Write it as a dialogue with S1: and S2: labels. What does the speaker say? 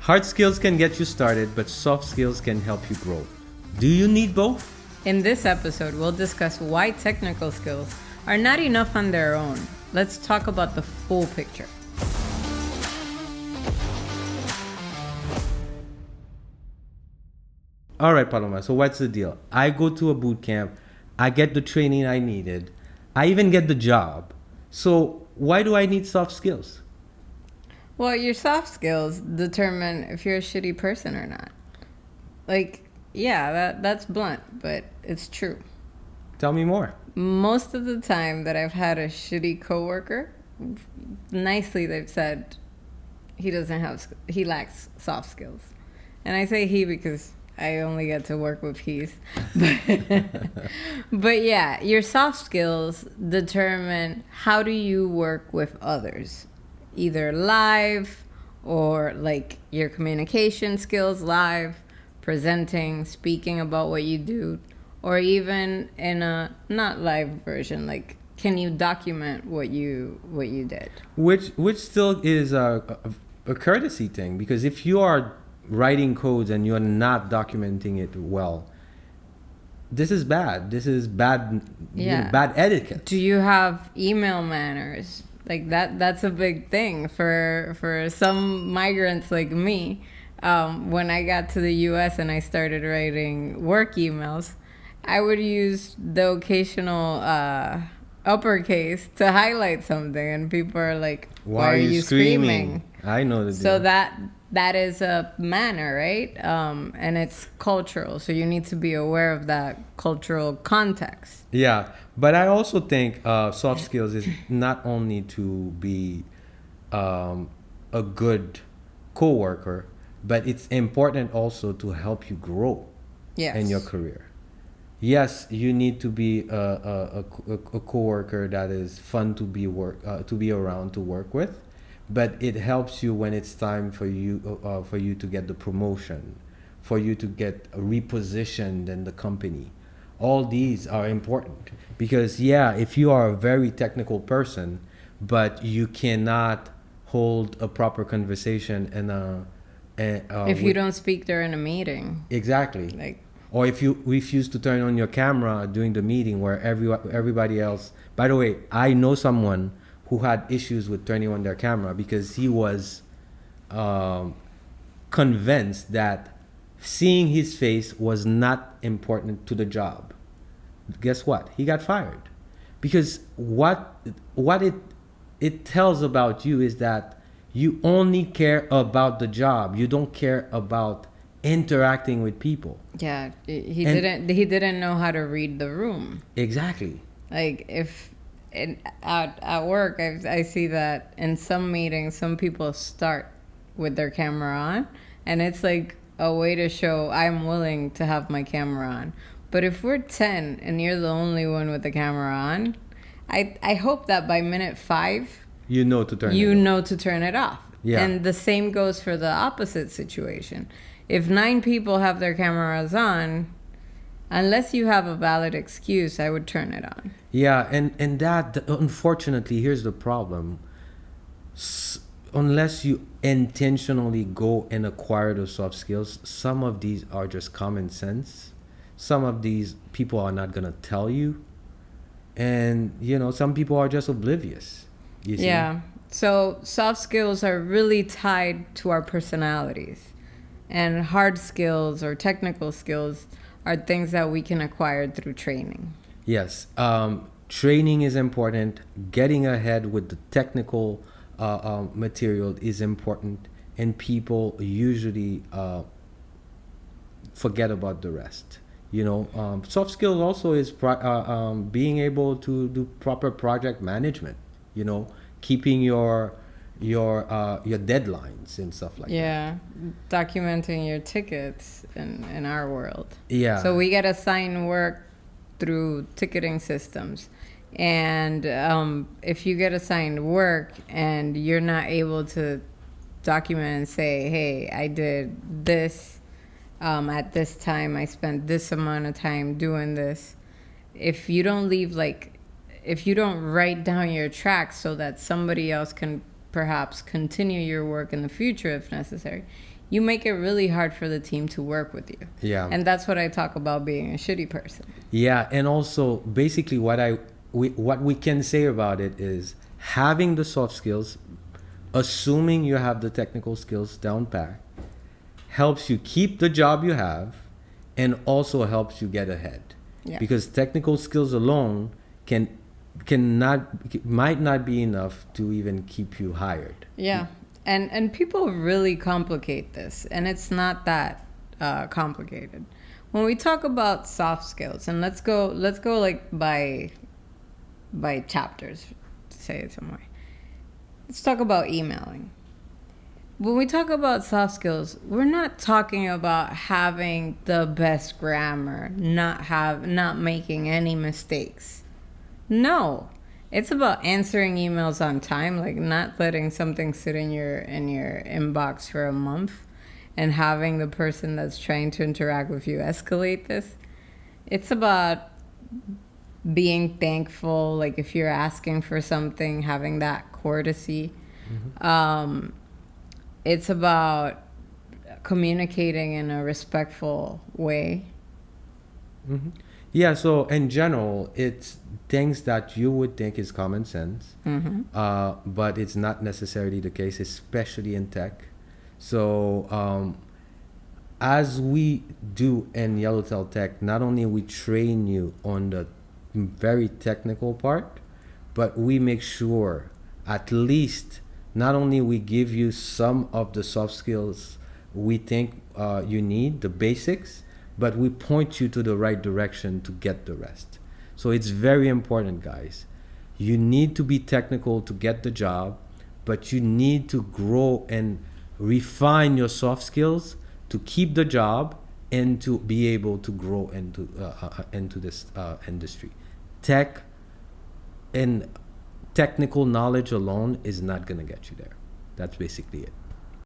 S1: Hard skills can get you started, but soft skills can help you grow. Do you need both?
S2: In this episode, we'll discuss why technical skills are not enough on their own. Let's talk about the full picture.
S1: All right, Paloma. So what's the deal? I go to a boot camp. I get the training I needed. I even get the job. So why do I need soft skills?
S2: Well, your soft skills determine if you're a shitty person or not. That's blunt, but it's true.
S1: Tell me more.
S2: Most of the time that I've had a shitty coworker, nicely they've said he lacks soft skills. And I say he because I only get to work with he's. But yeah, your soft skills determine how do you work with others, either live or like your communication skills live, presenting, speaking about what you do, or even in a not live version, like can you document what you did?
S1: Which still is a courtesy thing, because if you are writing codes and you're not documenting it well, this is bad. This is bad.
S2: Yeah.
S1: Bad etiquette.
S2: Do you have email manners? Like that's a big thing for some migrants like me. When I got to the U.S. and I started writing work emails, I would use the occasional uppercase to highlight something, and people are like, "Why are you screaming?"
S1: I know the deal.
S2: So that is a manner, right? And it's cultural, so you need to be aware of that cultural context.
S1: Yeah, but I also think soft skills is not only to be a good coworker, but it's important also to help you grow in your career. Yes, you need to be a coworker that is fun to be around, to work with, but it helps you when it's time for you to get the promotion, for you to get repositioned in the company. All these are important because if you are a very technical person, but you cannot hold a proper conversation
S2: if you don't speak during a meeting.
S1: Exactly. Or if you refuse to turn on your camera during the meeting where everybody else... By the way, I know someone who had issues with turning on their camera because he was convinced that seeing his face was not important to the job. Guess what? He got fired. Because what it tells about you is that you only care about the job. You don't care about interacting with people.
S2: Yeah, he didn't know how to read the room.
S1: Exactly.
S2: Like at work, I see that in some meetings, some people start with their camera on, and it's like a way to show I'm willing to have my camera on. But if we're 10 and you're the only one with the camera on, I hope that by minute 5,
S1: you know to turn
S2: it off.
S1: Yeah.
S2: And the same goes for the opposite situation. If 9 people have their cameras on, unless you have a valid excuse, I would turn it on.
S1: Yeah, and that, unfortunately, here's the problem. Unless you intentionally go and acquire those soft skills, some of these are just common sense. Some of these people are not going to tell you. And, some people are just oblivious. You see?
S2: Yeah. So soft skills are really tied to our personalities. And hard skills or technical skills are things that we can acquire through training.
S1: Yes. Training is important. Getting ahead with the technical material is important. And people usually forget about the rest. Soft skills also is being able to do proper project management, keeping your deadlines and stuff like that.
S2: Yeah, documenting your tickets in our world.
S1: Yeah.
S2: So we get assigned work through ticketing systems. And if you get assigned work and you're not able to document and say, hey, I did this at this time, I spent this amount of time doing this. If you don't write down your tracks so that somebody else can perhaps continue your work in the future if necessary, you make it really hard for the team to work with you.
S1: Yeah.
S2: And that's what I talk about being a shitty person.
S1: Yeah, and also basically what we can say about it is having the soft skills, assuming you have the technical skills down pat, helps you keep the job you have, and also helps you get ahead.
S2: Yeah.
S1: Because technical skills alone might not be enough to even keep you hired.
S2: Yeah. And people really complicate this, and it's not that complicated. When we talk about soft skills, and let's go like by chapters, to say it some way. Let's talk about emailing. When we talk about soft skills, we're not talking about having the best grammar, not making any mistakes. No. It's about answering emails on time, like not letting something sit in your inbox for a month and having the person that's trying to interact with you escalate this. It's about being thankful, like if you're asking for something, having that courtesy. Mm-hmm. It's about communicating in a respectful way.
S1: Mm-hmm. Yeah, so in general, it's things that you would think is common sense, but it's not necessarily the case, especially in tech. So as we do in Yellowtail Tech, not only we train you on the very technical part, but we make sure at least not only we give you some of the soft skills we think you need, the basics, but we point you to the right direction to get the rest. So it's very important, guys. You need to be technical to get the job, but you need to grow and refine your soft skills to keep the job and to be able to grow into this industry. Tech and technical knowledge alone is not going to get you there. That's basically it.